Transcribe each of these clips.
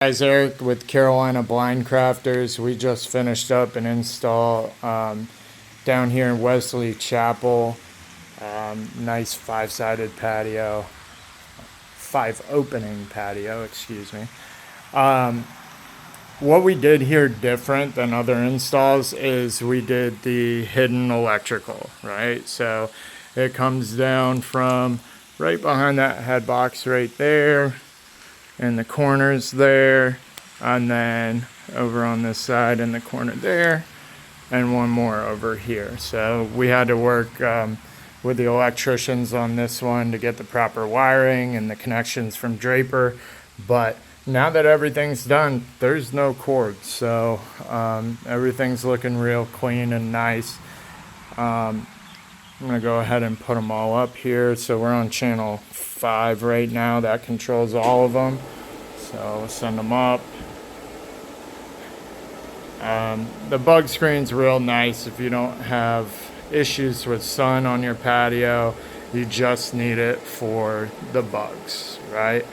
Guys, Eric with Carolina Blind Crafters. We just finished up an install down here in Wesley Chapel. Nice five-sided patio, five-opening patio, excuse me. What we did here different than other installs is we did the hidden electrical, right? So it comes down from right behind that head box right there, in the corners there, and then over on this side in the corner there, and one more over here. So we had to work with the electricians on this one to get the proper wiring and the connections from Draper, but now that everything's done, there's no cords, so everything's looking real clean and nice. I'm gonna go ahead and put them all up here. So we're on channel 5 right now. That controls all of them. So we'll send them up. The bug screen's real nice if you don't have issues with sun on your patio. You just need it for the bugs, right?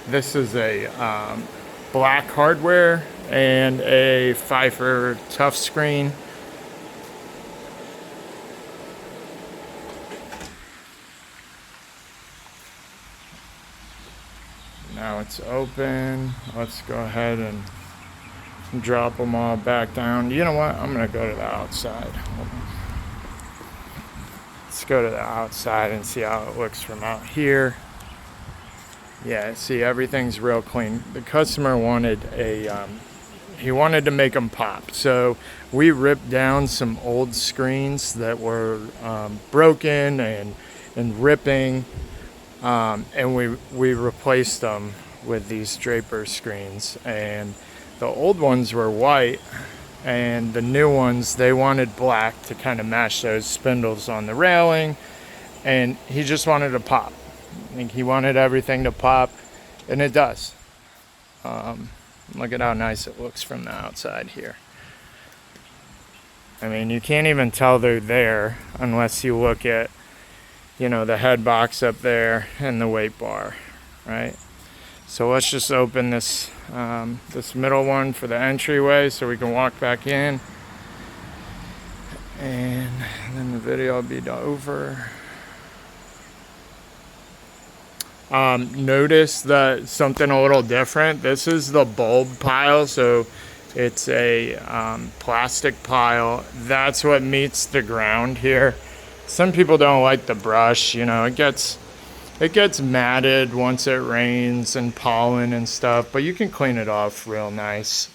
This is a black hardware and a Pfeiffer touchscreen. Now it's open. Let's go ahead and drop them all back down. You know what? I'm gonna go to the outside. Let's go to the outside and see how it looks from out here. Yeah, see, everything's real clean. The customer wanted he wanted to make them pop. So we ripped down some old screens that were broken and ripping, and we replaced them with these Draper screens. And the old ones were white, and the new ones, they wanted black to kind of match those spindles on the railing, and he just wanted to pop. I think he wanted everything to pop, and it does. Look at how nice it looks from the outside here. I mean, you can't even tell they're there unless you look at, you know, the head box up there and the weight bar, right? So let's just open this this middle one for the entryway so we can walk back in, and then the video will be over. Notice that something a little different. This is the bulb pile, so it's a plastic pile. That's what meets the ground here. Some people don't like the brush, you know, it gets matted once it rains and pollen and stuff, but you can clean it off real nice.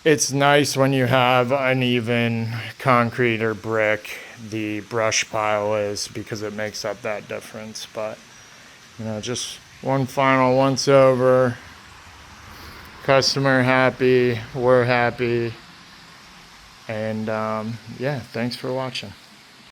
It's nice when you have uneven concrete or brick, the brush pile is, because it makes up that difference. But, you know, just one final once over. Customer happy, we're happy. And yeah, thanks for watching.